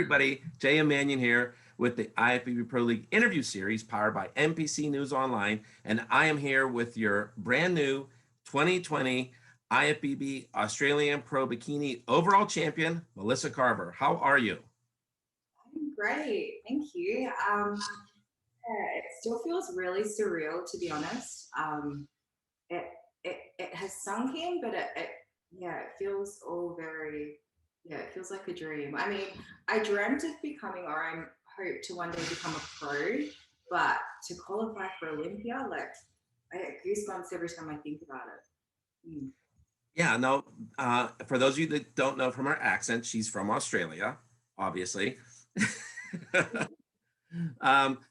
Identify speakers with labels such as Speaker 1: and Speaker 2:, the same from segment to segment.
Speaker 1: everybody, J.M. Manion here with the IFBB Pro League interview series powered by NPC News Online, and I am here with your brand new 2020 IFBB Australian Pro Bikini overall champion, Melissa Carver. How are you?
Speaker 2: I'm great, thank you. It still feels really surreal, to be honest. It has sunk in, but it feels all very, it feels like a dream. I mean, I dreamt of becoming, or I hope to one day become a pro, but to qualify for Olympia, like, I get goosebumps every time I think about it.
Speaker 1: Yeah, no, for those of you that don't know from her accent, she's from Australia, obviously.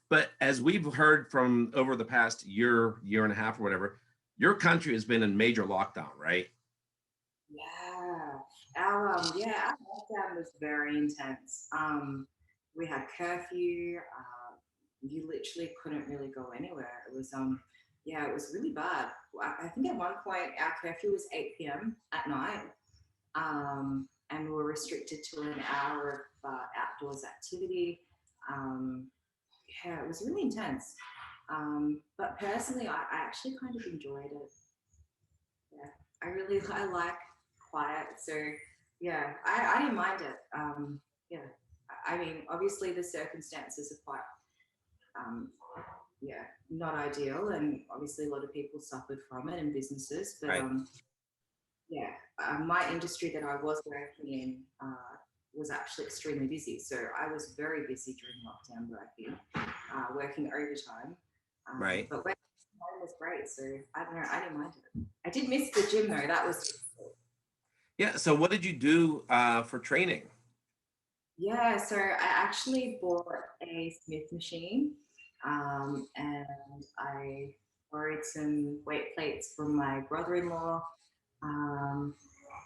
Speaker 1: But as we've heard from over the past year and a half or whatever, your country has been in major lockdown, right?
Speaker 2: Yeah, our lockdown was very intense. We had curfew. You literally couldn't really go anywhere. It was it was really bad. I think at one point our curfew was 8 p.m. at night, and we were restricted to an hour of outdoors activity. It was really intense. But personally, I actually kind of enjoyed it. Yeah, I like quiet, so yeah, I didn't mind it. Yeah, I mean, obviously the circumstances are quite not ideal, and obviously a lot of people suffered from it and businesses, but
Speaker 1: Right.
Speaker 2: My industry that I was working in was actually extremely busy, so I was very busy during lockdown working overtime.
Speaker 1: Right.
Speaker 2: But working was great, so I don't know, I didn't mind it. I did miss the gym though. That was
Speaker 1: Yeah. So what did you do for training?
Speaker 2: Yeah, so I actually bought a Smith machine, and I borrowed some weight plates from my brother-in-law,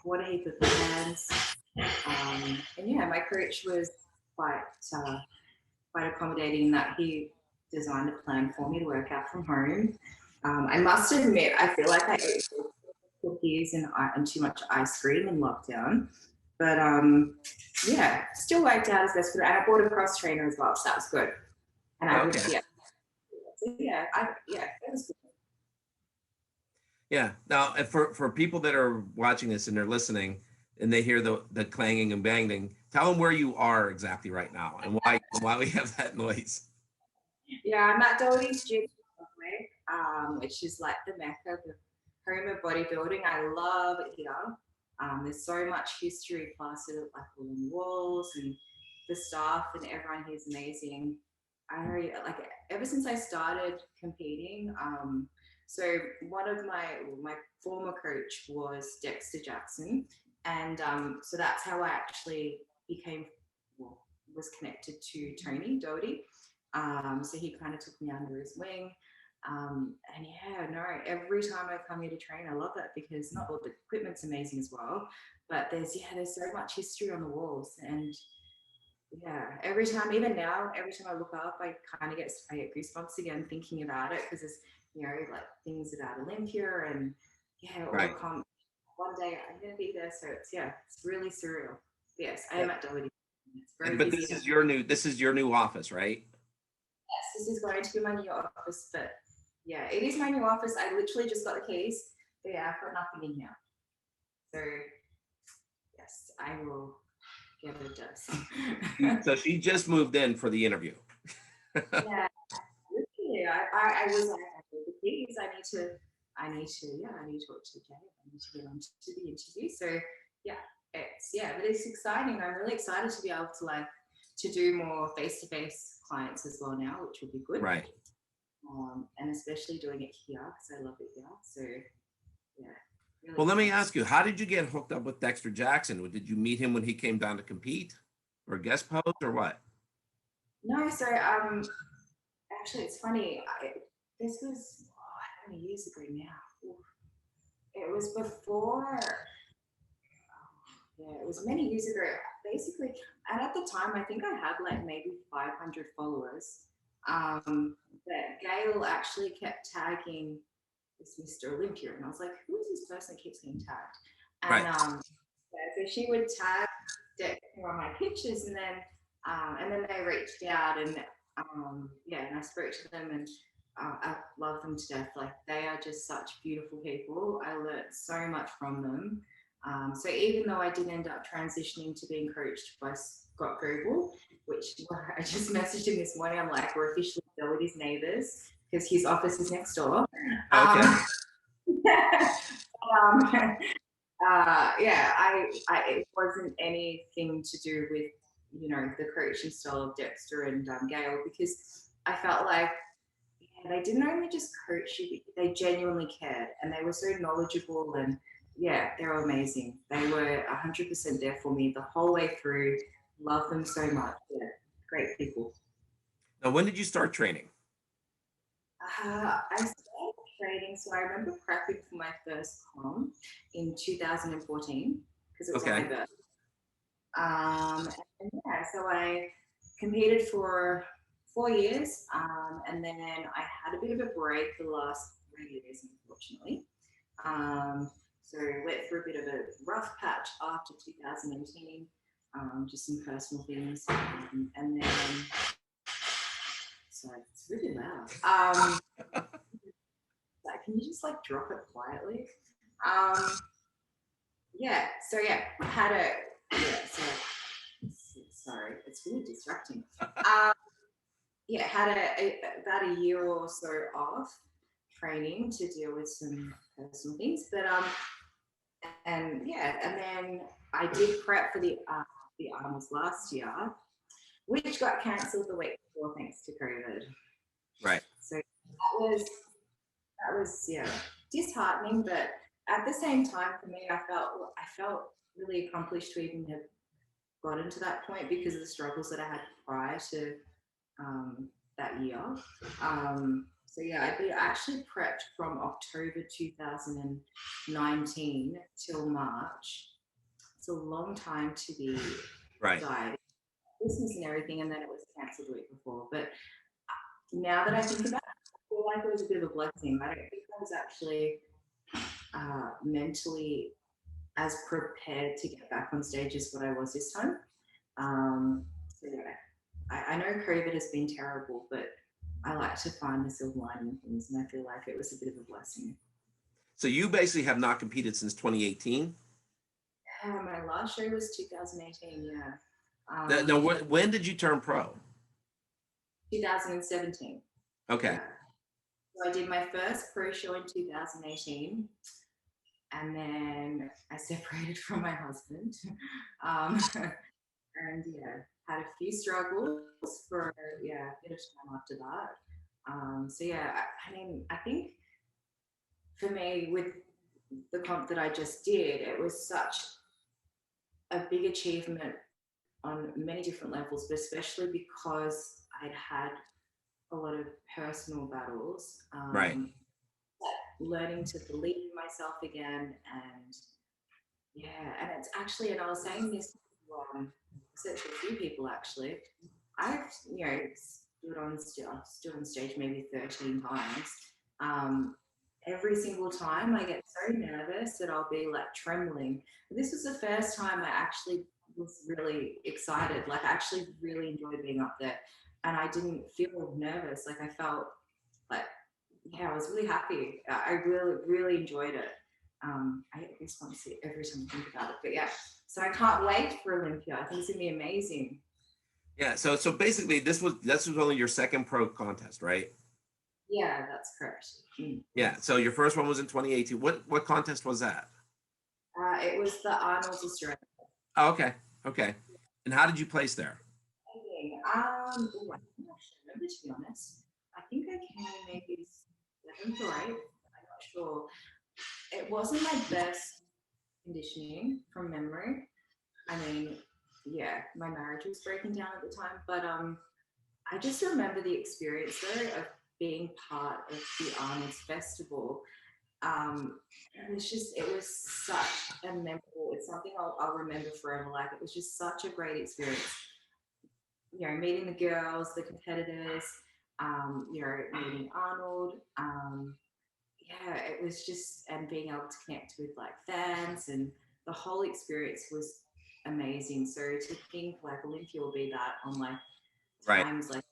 Speaker 2: bought a heap of bands, and yeah, my coach was quite accommodating in that he designed a plan for me to work out from home. I must admit, I feel like I ate cookies and too much ice cream in lockdown. But still worked out as best for that. And I bought a cross trainer as well, so that was good. And I
Speaker 1: Okay.
Speaker 2: it was good.
Speaker 1: Yeah. Now, for people that are watching this and they're listening and they hear the clanging and banging, tell them where you are exactly right now and why we have that noise.
Speaker 2: Yeah, I'm at Doherty's gym, which is like the mecca, the home of bodybuilding. I love it here. There's so much history plastered like along the walls, and the staff and everyone here is amazing. Like ever since I started competing. So one of my former coach was Dexter Jackson, and so that's how I actually was connected to Tony Doherty. So he kind of took me under his wing. And yeah, no, every time I come here to train, I love that because not all the equipment's amazing as well, but there's so much history on the walls. And yeah, every time, even now, every time I look up, I get goosebumps again thinking about it, because there's, like things about Olympia and
Speaker 1: Right.
Speaker 2: one day I'm going to be there. So it's really surreal. Yes, I am at Doherty. It's very
Speaker 1: But
Speaker 2: busy.
Speaker 1: this is your new office, right?
Speaker 2: Yes, this is going to be my new office, but yeah, it is my new office. I literally just got the keys. But yeah, I've got nothing in here. So yes, I will get it done.
Speaker 1: So she just moved in for the interview.
Speaker 2: Yeah, literally. I was like, I need the keys. I need to talk to Jay. I need to get on to the interview. So but it's exciting. I'm really excited to be able to do more face-to-face clients as well now, which will be good.
Speaker 1: Right.
Speaker 2: And especially doing it here because I love it here. So yeah. Really
Speaker 1: Well, let me ask you, how did you get hooked up with Dexter Jackson? Did you meet him when he came down to compete or guest pose or what?
Speaker 2: No, so actually it's funny. This was how many years ago now? It was before. Yeah, it was many years ago. Basically, and at the time, I think I had like maybe 500 followers. But Gail actually kept tagging this Mr. Olympia, and I was like, who is this person that keeps getting tagged? And
Speaker 1: Right.
Speaker 2: so she would tag Dexter on my pictures, and then And then they reached out and yeah, and I spoke to them and I love them to death. Like they are just such beautiful people. I learned so much from them. So even though I did end up transitioning to being coached by Scott Goble, which I just messaged him this morning, I'm like, we're officially his neighbours because his office is next door.
Speaker 1: Okay.
Speaker 2: Yeah, it wasn't anything to do with, you know, the coaching style of Dexter and Gail, because I felt like they didn't only just coach you, they genuinely cared and they were so knowledgeable and yeah, they were amazing. They were 100% there for me the whole way through. Love them so much. Yeah, great people.
Speaker 1: Now, when did you start training?
Speaker 2: I started training, so I remember prepping for my first com in 2014 because it was on my birthday. And yeah, so I competed for 4 years, and then I had a bit of a break the last 3 years, unfortunately. So went through a bit of a rough patch after 2018, just some personal things, and then sorry, it's really loud. Like, can you just like drop it quietly? Yeah. So yeah, had a yeah. So sorry, it's really distracting. Yeah, had about a year or so off training to deal with some personal things, but and yeah, and then I did prep for the Arnold's last year, which got cancelled the week before thanks to COVID.
Speaker 1: Right.
Speaker 2: So that was yeah disheartening, but at the same time for me, I felt really accomplished to even have gotten to that point because of the struggles that I had prior to that year. So yeah, I actually prepped from October 2019 till March. It's a long time to be died, Christmas and everything, and then it was cancelled the week before. But now that I think about it, I feel like it was a bit of a blessing. I don't think I was actually mentally as prepared to get back on stage as what I was this time. So yeah, I know COVID has been terrible, but I like to find the silver lining in things, and I feel like it was a bit of a blessing.
Speaker 1: So you basically have not competed since 2018?
Speaker 2: My last show was 2018, yeah.
Speaker 1: Now, when did you turn pro?
Speaker 2: 2017.
Speaker 1: Okay.
Speaker 2: Yeah. So I did my first pro show in 2018, and then I separated from my husband. And yeah, had a few struggles for a bit of time after that. So yeah, I mean, I think for me with the comp that I just did, it was such a big achievement on many different levels, but especially because I'd had a lot of personal battles. Learning to believe in myself again, and yeah, and it's actually, and I was saying this to a few people actually. I've stood on stage maybe 13 times. Every single time I get so nervous that I'll be like trembling. This was the first time I actually was really excited. Like I actually really enjoyed being up there, and I didn't feel nervous. Like I felt like, yeah, I was really happy. I really, really enjoyed it. I just want to see it every time I think about it. But yeah, so I can't wait for Olympia. I think it's gonna be amazing.
Speaker 1: Yeah. So basically, this was only your second pro contest, right?
Speaker 2: Yeah, that's correct.
Speaker 1: Yeah. So your first one was in 2018. What contest was that?
Speaker 2: It was the Arnold's Australian.
Speaker 1: Oh, okay. Okay. And how did you place there?
Speaker 2: I don't remember, to be honest. I think I came maybe 7th or 8th. I'm not sure. It wasn't my best conditioning from memory. I mean, yeah, my marriage was breaking down at the time, but I just remember the experience though of being part of the Arnold's Festival. It was such a memorable, it's something I'll remember forever. Like it was just such a great experience. You know, meeting the girls, the competitors, you know, meeting Arnold. Yeah, it was just, and being able to connect with like fans, and the whole experience was amazing. So to think like Olympia will be that on like
Speaker 1: Right.
Speaker 2: times like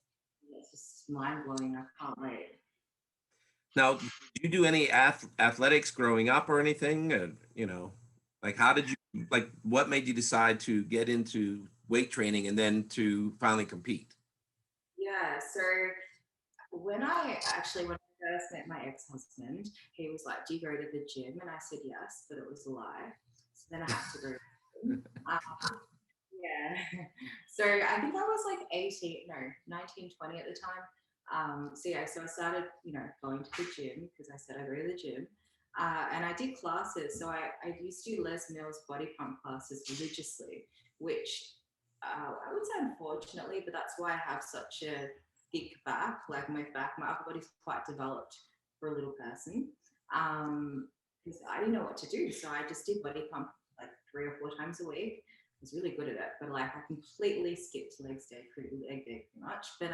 Speaker 2: it's just mind blowing. I can't wait.
Speaker 1: Now, did you do any athletics growing up or anything? Like how did you, like what made you decide to get into weight training and then to finally compete?
Speaker 2: Yeah. So when when I first met my ex-husband, he was like, "Do you go to the gym?" And I said yes, but it was a lie. So then I had to go. Yeah. So I think I was like 18, no, 19, 20 at the time. So I started, going to the gym because I said I go to the gym. And I did classes. So I used to do Les Mills body pump classes religiously, which I would say unfortunately, but that's why I have such a thick back. Like my upper body's quite developed for a little person. Because I didn't know what to do. So I just did body pump like 3 or 4 times a week. Was really good at it, but like I completely skipped leg day pretty much. But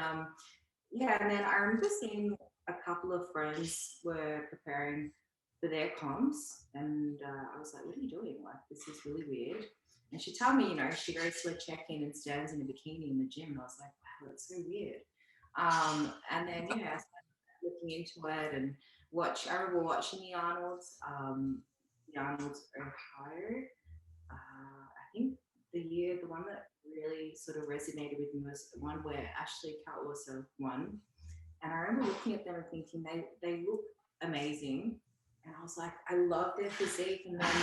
Speaker 2: yeah, and then I remember seeing a couple of friends were preparing for their comps, and I was like, "What are you doing? Like this is really weird." And she told me, she goes to a check-in and stands in a bikini in the gym, and I was like, "Wow, that's so weird." And then yeah, I started looking into it and I remember watching the Arnold's Ohio. I think the one that really sort of resonated with me was the one where Ashley Cat also won. And I remember looking at them and thinking they look amazing. And I was like, I love their physique. And then,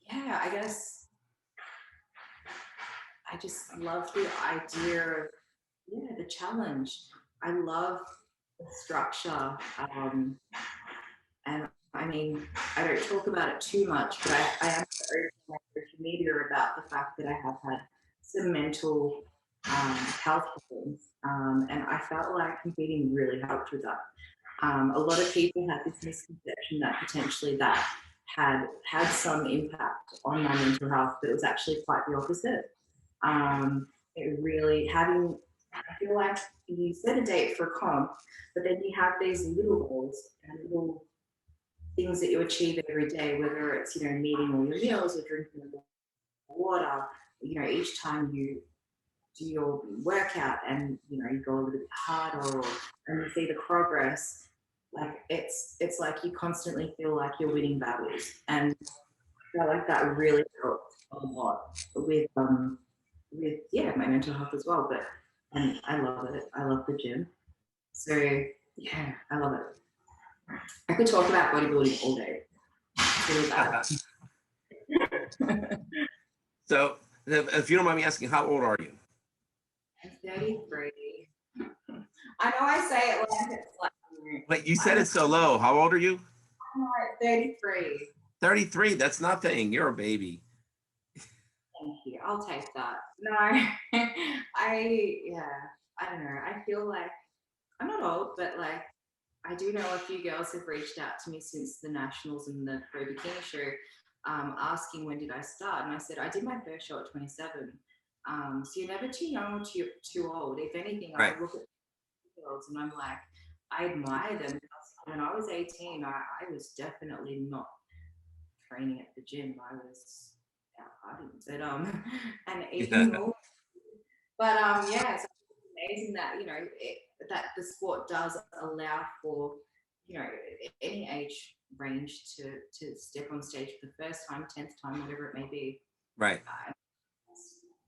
Speaker 2: yeah, I guess I just love the idea of, the challenge. I love the structure. And I mean, I don't talk about it too much, but I am open on social media about the fact that I have had some mental health problems. And I felt like competing really helped with that. A lot of people had this misconception that potentially that had some impact on my mental health, but it was actually quite the opposite. It really I feel like you set a date for a comp, but then you have these little goals and little things that you achieve every day, whether it's, meeting all your meals or drinking water, each time you do your workout and, you go a little bit harder and you see the progress, like it's like you constantly feel like you're winning battles. And I feel like that really helped a lot with my mental health as well. But and I love it. I love the gym. So yeah, I love it. I could talk about bodybuilding all day. It's really bad.
Speaker 1: So, if you don't mind me asking, how old are you?
Speaker 2: I'm 33. I know I say it like it's like.
Speaker 1: Wait, you said it so low. How old are you?
Speaker 2: I'm like 33.
Speaker 1: 33. That's nothing. You're a baby.
Speaker 2: Thank you. I'll take that. No, I don't know. I feel like I'm not old, but like I do know a few girls have reached out to me since the nationals and the pro bikini show, asking when did I start, and I said I did my first show at 27. So you're never too young or too old. If anything, I
Speaker 1: Right.
Speaker 2: look at girls and I'm like, I admire them. When I was 18, I was definitely not training at the gym. I was out partying, but and eating
Speaker 1: Yeah.
Speaker 2: more. But yeah, so it's amazing that that the sport does allow for any age range to step on stage for the first time, 10th time, whatever it may be.
Speaker 1: Right.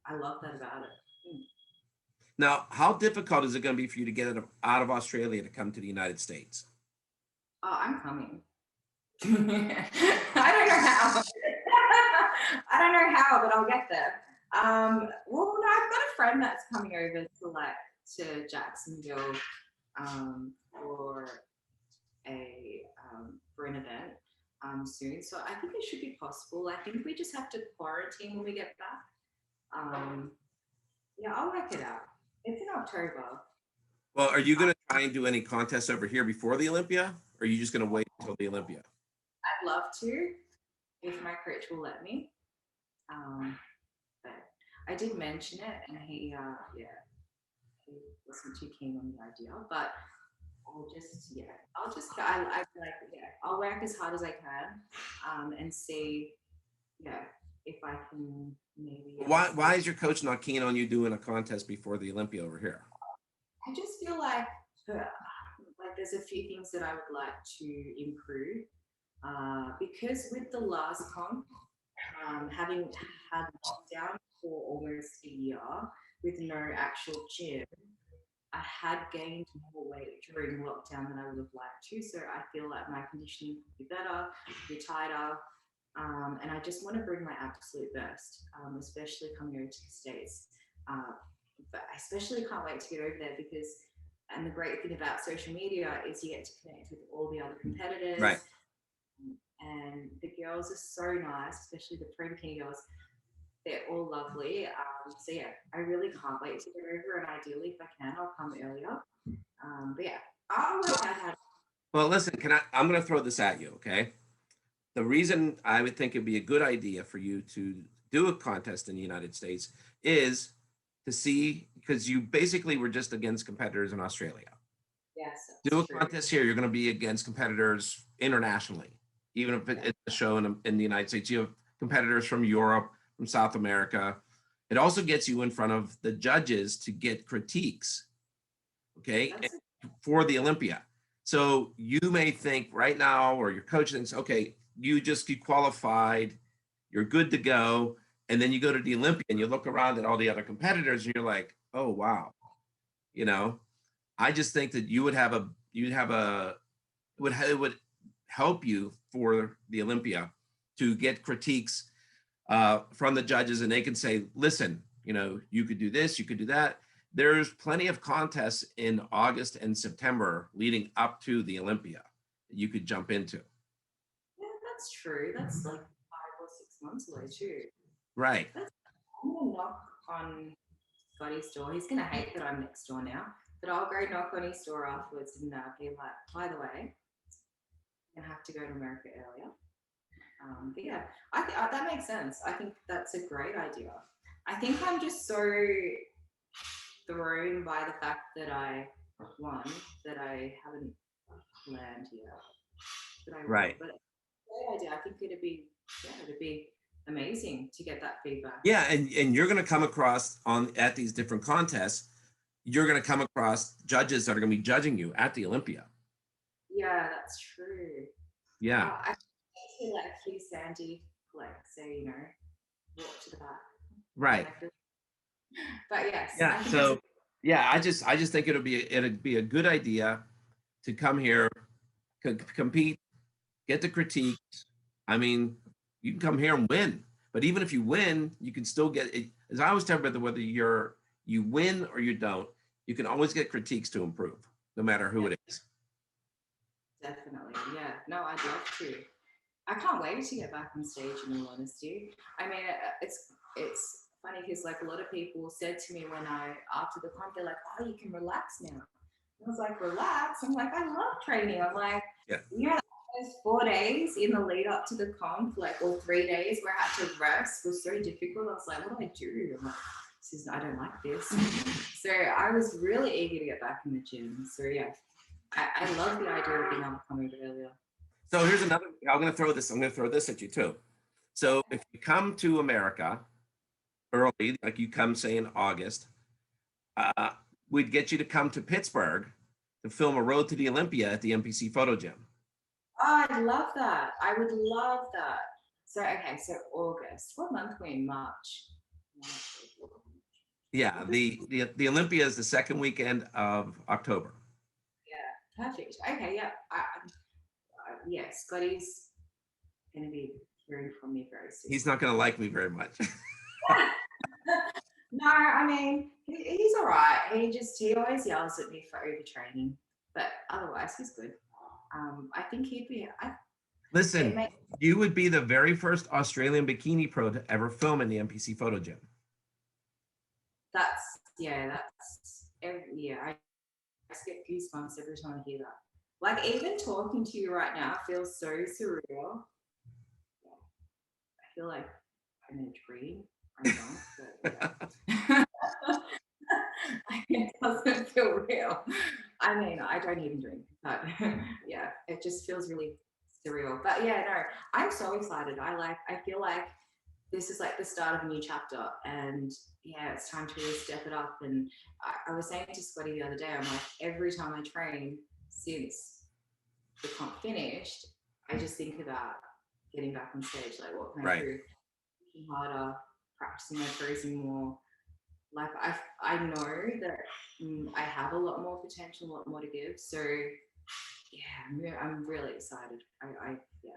Speaker 2: I love that about it.
Speaker 1: Now, how difficult is it going to be for you to get out of Australia to come to the United States?
Speaker 2: Oh, I'm coming. I don't know how. I don't know how, but I'll get there. Well, no, I've got a friend that's coming over to Jacksonville for for an event soon. So I think it should be possible. I think we just have to quarantine when we get back. Yeah, I'll work it out. It's in October.
Speaker 1: Well, are you going to try and do any contests over here before the Olympia? Or are you just going to wait until the Olympia?
Speaker 2: I'd love to, if my coach will let me. But I did mention it, and he wasn't too keen on the idea. But I'll work as hard as I can, and see, if I can maybe.
Speaker 1: Why is your coach not keen on you doing a contest before the Olympia over here?
Speaker 2: I just feel like there's a few things that I would like to improve. Because with the last comp, having had lockdown for almost a year with no actual gym, I had gained more weight during lockdown than I would have liked to. So I feel like my conditioning could be better, be tighter. And I just want to bring my absolute best, especially coming over to the States. But I especially can't wait to get over there because, and the great thing about social media is you get to connect with all the other competitors.
Speaker 1: Right.
Speaker 2: And the girls are so nice, especially the pro bikini girls. They're all lovely. So yeah, I really can't wait to get over. And ideally, if I can, I'll come earlier. But yeah, I'll work out how.
Speaker 1: Well, listen, I'm going to throw this at you, okay? The reason I would think it'd be a good idea for you to do a contest in the United States is to see, because you basically were just against competitors in Australia.
Speaker 2: Yes.
Speaker 1: Do a contest here, you're going to be against competitors internationally. Even if it's a show in the United States, you have competitors from Europe, from South America. It also gets you in front of the judges to get critiques, okay, for the Olympia. So you may think right now, or your coach thinks, okay, you qualified, you're good to go. And then you go to the Olympia and you look around at all the other competitors and you're like, oh, wow. You know, I just think that it would help you for the Olympia to get critiques from the judges, and they can say, listen, you know, you could do this, you could do that. There's plenty of contests in August and September leading up to the Olympia that you could jump into.
Speaker 2: Yeah, that's true. That's like 5 or 6 months away too.
Speaker 1: Right.
Speaker 2: I'm gonna knock on Scotty's door. He's gonna hate that I'm next door now, but I'll go knock on his door afterwards and be like, by the way, I'm gonna have to go to America earlier. But yeah, I think that makes sense. I think that's a great idea. I think I'm just so thrown by the fact that I won that I haven't planned yet.
Speaker 1: Right.
Speaker 2: But great idea. I think it'd be amazing to get that feedback.
Speaker 1: Yeah, and you're going to come across at these different contests, you're going to come across judges that are going to be judging you at the Olympia.
Speaker 2: Yeah, that's true.
Speaker 1: Yeah.
Speaker 2: I feel like Hugh Sandy, say, walk to the back.
Speaker 1: Right.
Speaker 2: But yes.
Speaker 1: Yeah. So yeah, I just think it'd be a good idea to come here, compete, get the critiques. I mean, you can come here and win, but even if you win, you can still get it. As I always tell people, whether you win or you don't, you can always get critiques to improve, no matter who it is.
Speaker 2: Definitely. Yeah. No, I'd love to. I can't wait to get back on stage, in all honesty. I mean, it's funny because like a lot of people said to me after the comp, they're like, oh, you can relax now. I was like, relax? I'm like, I love training. I'm like, yeah, those 4 days in the lead up to the comp, or 3 days where I had to rest was so difficult. I was like, what do I do? I'm like, I don't like this. So I was really eager to get back in the gym. So yeah, I love the idea of being able to come over earlier.
Speaker 1: So here's another, I'm going to throw this at you too. So if you come to America early, like you come say in August, we'd get you to come to Pittsburgh to film a road to the Olympia at the NPC photo gym.
Speaker 2: Oh, I'd love that. I would love that. So, okay, so August. What month are we in? March.
Speaker 1: Yeah, the Olympia is the second weekend of October.
Speaker 2: Yeah, perfect. Okay, yeah. Yeah, Scotty's going to be hearing from me very soon.
Speaker 1: He's not going to like me very much.
Speaker 2: No, I mean, he's all right. He always yells at me for overtraining, but otherwise he's good. I think he'd be.
Speaker 1: Listen, you would be the very first Australian bikini pro to ever film in the NPC photo gym.
Speaker 2: I just get goosebumps every time I hear that. Like even talking to you right now feels so surreal. I feel like I'm in a dream. I'm drunk, but yeah. It doesn't feel real. I mean, I don't even drink, but yeah, it just feels really surreal. But yeah, no, I'm so excited. I feel like this is like the start of a new chapter, and yeah, it's time to really step it up. And I was saying to Scotty the other day, I'm like, every time I train since the comp finished, I just think about getting back on stage. Like, what can I do? Working harder, practicing my posing more. Like, I know that I have a lot more potential, a lot more to give. So yeah, I'm really excited. Yeah,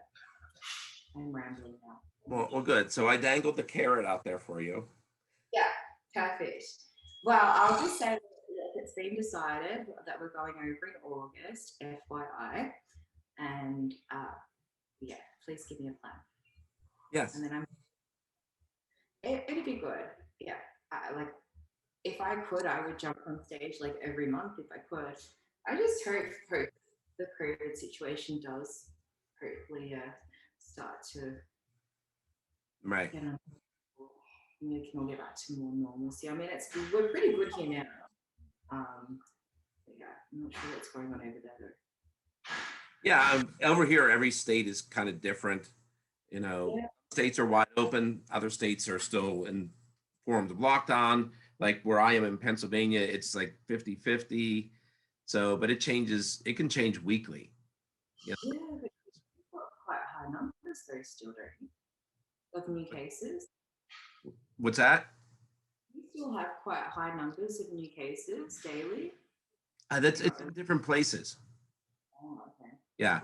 Speaker 2: I'm rambling now.
Speaker 1: Well, good. So I dangled the carrot out there for you.
Speaker 2: Yeah, perfect. Well, I'll just say that it's been decided that we're going over in August, FYI, and yeah, please give me a plan.
Speaker 1: Yes.
Speaker 2: And then it'd be good. Yeah, like if I could, I would jump on stage like every month if I could. I just hope the COVID situation does hopefully start to you know, we can all get back to more normalcy. I mean, we're pretty good here now. Yeah, I'm not sure what's going on over there though.
Speaker 1: Yeah, over here, every state is kind of different. You know, states are wide open. Other states are still in forms of lockdown. Like where I am in Pennsylvania, it's like 50-50. So, but it changes. It can change weekly.
Speaker 2: Yeah, but we've got quite high numbers though still, don't you? Of new cases.
Speaker 1: What's that?
Speaker 2: We still have quite high numbers of new cases daily.
Speaker 1: It's in different places.
Speaker 2: Oh, okay.
Speaker 1: Yeah.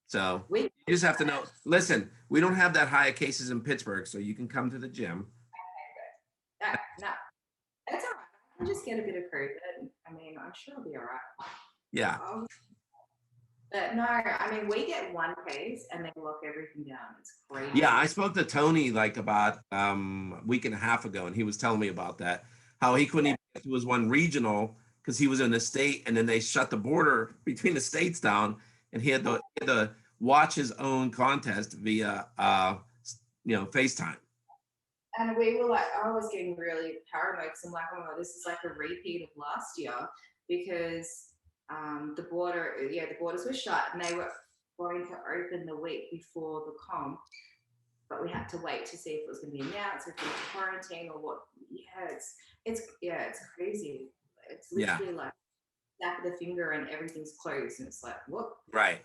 Speaker 1: So you just have to know. Listen, we don't have that high of cases in Pittsburgh, so you can come to the gym.
Speaker 2: Okay, good. No, that's all right. I can just get a bit of COVID. I mean, I'm sure I'll be all right.
Speaker 1: Yeah.
Speaker 2: But no, I mean, we get one case and they lock everything down. It's crazy.
Speaker 1: Yeah, I spoke to Tony like about a week and a half ago, and he was telling me about that. How he couldn't even get to his one regional because he was in the state, and then they shut the border between the states down, and he had to watch his own contest via FaceTime.
Speaker 2: And we were like, I was getting really paranoid because I'm like, oh my God, this is like a repeat of last year because the borders were shut and they were going to open the week before the comp, but we had to wait to see if it was going to be announced, or if it was quarantine or what. Yeah, it's crazy. It's literally like snap of the finger and everything's closed, and it's like, what?
Speaker 1: Right.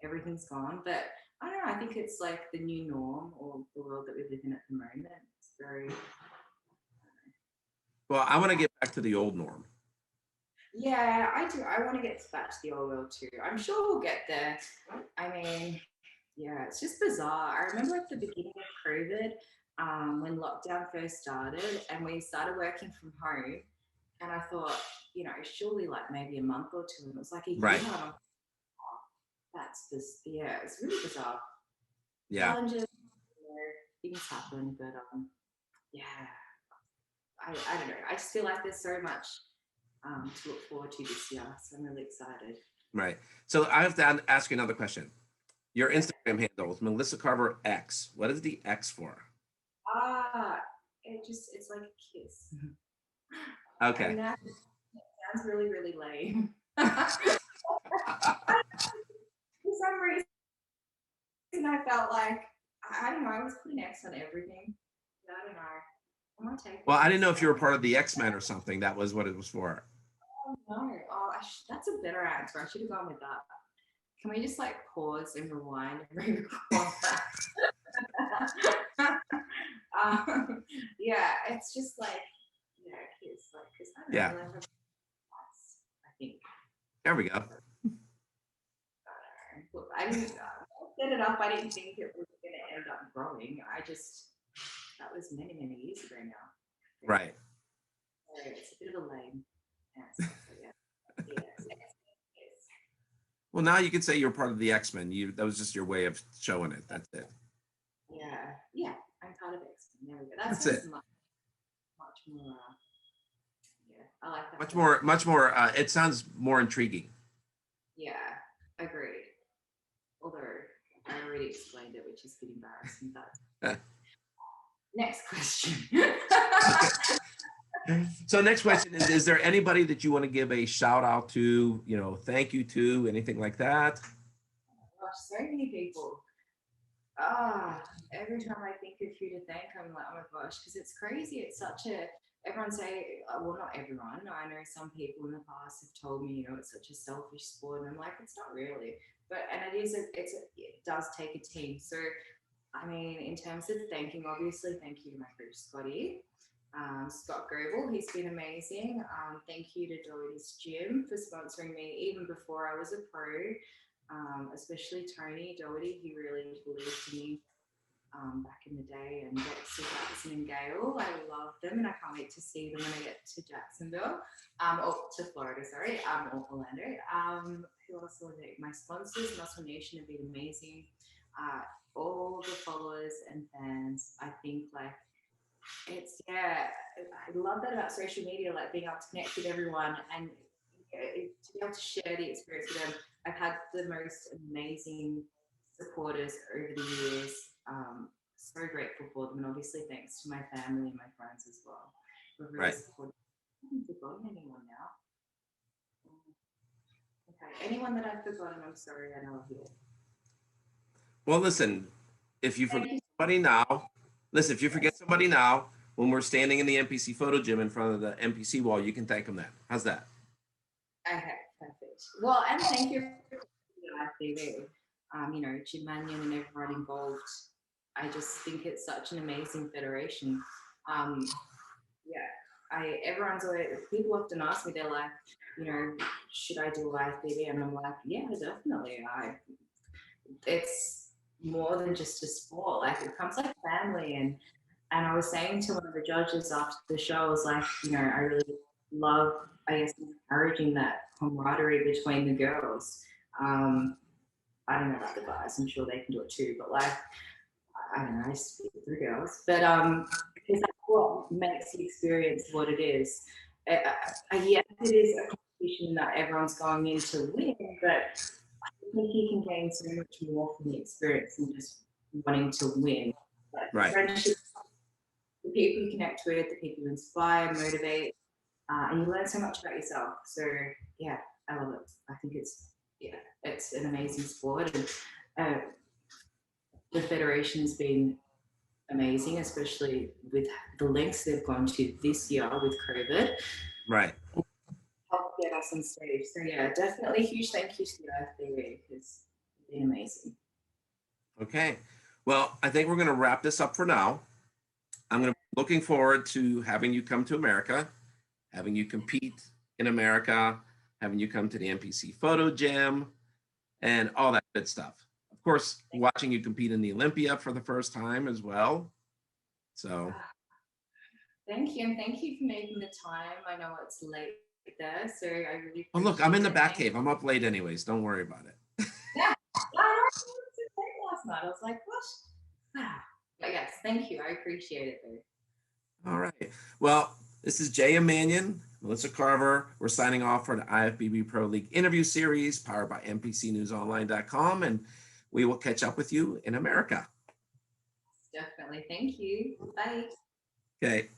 Speaker 2: Everything's gone, but I don't know. I think it's like the new norm or the world that we live in at the moment. It's very.
Speaker 1: Well, I want to get back to the old norm.
Speaker 2: Yeah, I do. I want to get back to the old world too. I'm sure we'll get there. I mean, yeah, it's just bizarre. I remember at the beginning of COVID, when lockdown first started and we started working from home, and I thought, surely like maybe a month or two, and it was like a year.
Speaker 1: Right.
Speaker 2: That's this. Yeah, it's really bizarre.
Speaker 1: Yeah.
Speaker 2: Challenges, things happen, but yeah, I don't know. I just feel like there's so much to look forward to this year, so I'm really excited.
Speaker 1: Right. So I have to ask you another question. Your Instagram handle is Melissa Carver X. What is the X for?
Speaker 2: It's like a kiss.
Speaker 1: Okay.
Speaker 2: And that sounds really, really lame. For some reason, I felt like, I don't know, I was putting X on everything. I don't know. I'm gonna take.
Speaker 1: Well, I didn't know if you were part of the X-Men or something. That was what it was for.
Speaker 2: Oh no! That's a better answer. I should have gone with that. Can we just like pause and rewind and re-record that? Yeah, it's just like kids like because I don't know. Like, I think.
Speaker 1: There we go.
Speaker 2: Look, I didn't set it up. I didn't think it was going to end up growing. That was many, many years ago now.
Speaker 1: Right.
Speaker 2: So it's a bit of a lame answer. So yeah.
Speaker 1: Well, now you can say you're part of the X-Men. That was just your way of showing it. That's it.
Speaker 2: Yeah. I'm part of X-Men. There we go.
Speaker 1: That's it.
Speaker 2: Much more. I like that.
Speaker 1: Much more. It sounds more intriguing.
Speaker 2: Yeah, agreed. Although I already explained it, which is a bit embarrassing. But next question.
Speaker 1: So next question is there anybody that you want to give a shout out to, thank you to, anything like that?
Speaker 2: Oh my gosh, so many people. Every time I think of who to thank, I'm like, oh my gosh, because it's crazy. It's such a, everyone say, well, not everyone. I know some people in the past have told me, it's such a selfish sport. And I'm like, it's not really. But, and it does take a team. So, I mean, in terms of thanking, obviously, thank you to my coach, Scotty. Scott Grable, he's been amazing. Thank you to Doherty's Gym for sponsoring me even before I was a pro. Especially Tony Doherty, he really believed in me back in the day, and Betsy Jackson and Gail. I love them, and I can't wait to see them when I get to Jacksonville, or to Florida, sorry, or Orlando. Who else will I? My sponsors, Muscle Nation, have been amazing. All the followers and fans, I think it's, I love that about social media, like being able to connect with everyone and to be able to share the experience with them. I've had the most amazing supporters over the years. So grateful for them, and obviously thanks to my family and my friends as well. We're really supportive. I haven't forgotten anyone now. Okay, anyone that I've forgotten, I'm sorry, I know here.
Speaker 1: Well, listen, if you forget somebody now, when we're standing in the NPC photo gym in front of the NPC wall, you can thank them then. How's that?
Speaker 2: Okay, perfect. Well, and thank you for IFBB. Jim Manion and everyone involved. I just think it's such an amazing federation. Everyone's always, people often ask me, they're like, should I do IFBB? And I'm like, yeah, definitely. It's more than just a sport. Like, it becomes like family. And I was saying to one of the judges after the show, I was like, I really love, I guess, encouraging that camaraderie between the girls. I don't know about the guys. I'm sure they can do it too. But I don't know, I speak for the girls. But because that's what makes the experience what it is. Yes, it is a competition that everyone's going in to win, but I think you can gain so much more from the experience than just wanting to win.
Speaker 1: Right.
Speaker 2: Friendship, the people you connect with, the people you inspire, motivate, and you learn so much about yourself. So yeah, I love it. I think it's an amazing sport, and the federation's been amazing, especially with the lengths they've gone to this year with COVID.
Speaker 1: Right.
Speaker 2: Help get us on stage. So yeah, definitely huge thank you to the IFBB because it's been amazing.
Speaker 1: Okay. Well, I think we're going to wrap this up for now. I'm looking forward to having you come to America, having you compete in America, having you come to the NPC photo gym, and all that good stuff. Of course, watching you compete in the Olympia for the first time as well. So.
Speaker 2: Thank you, and thank you for making the time. I know it's late there, so I really.
Speaker 1: Oh, look, I'm in the back cave. I'm up late anyways. Don't worry about it.
Speaker 2: Yeah, I was late last night. I was like, what? But yes, thank you. I appreciate it, though.
Speaker 1: All right. Well, this is Jay Manion, Melissa Carver. We're signing off for the IFBB Pro League interview series powered by NPCNewsOnline.com, and we will catch up with you in America.
Speaker 2: Definitely. Thank you. Bye.
Speaker 1: Okay.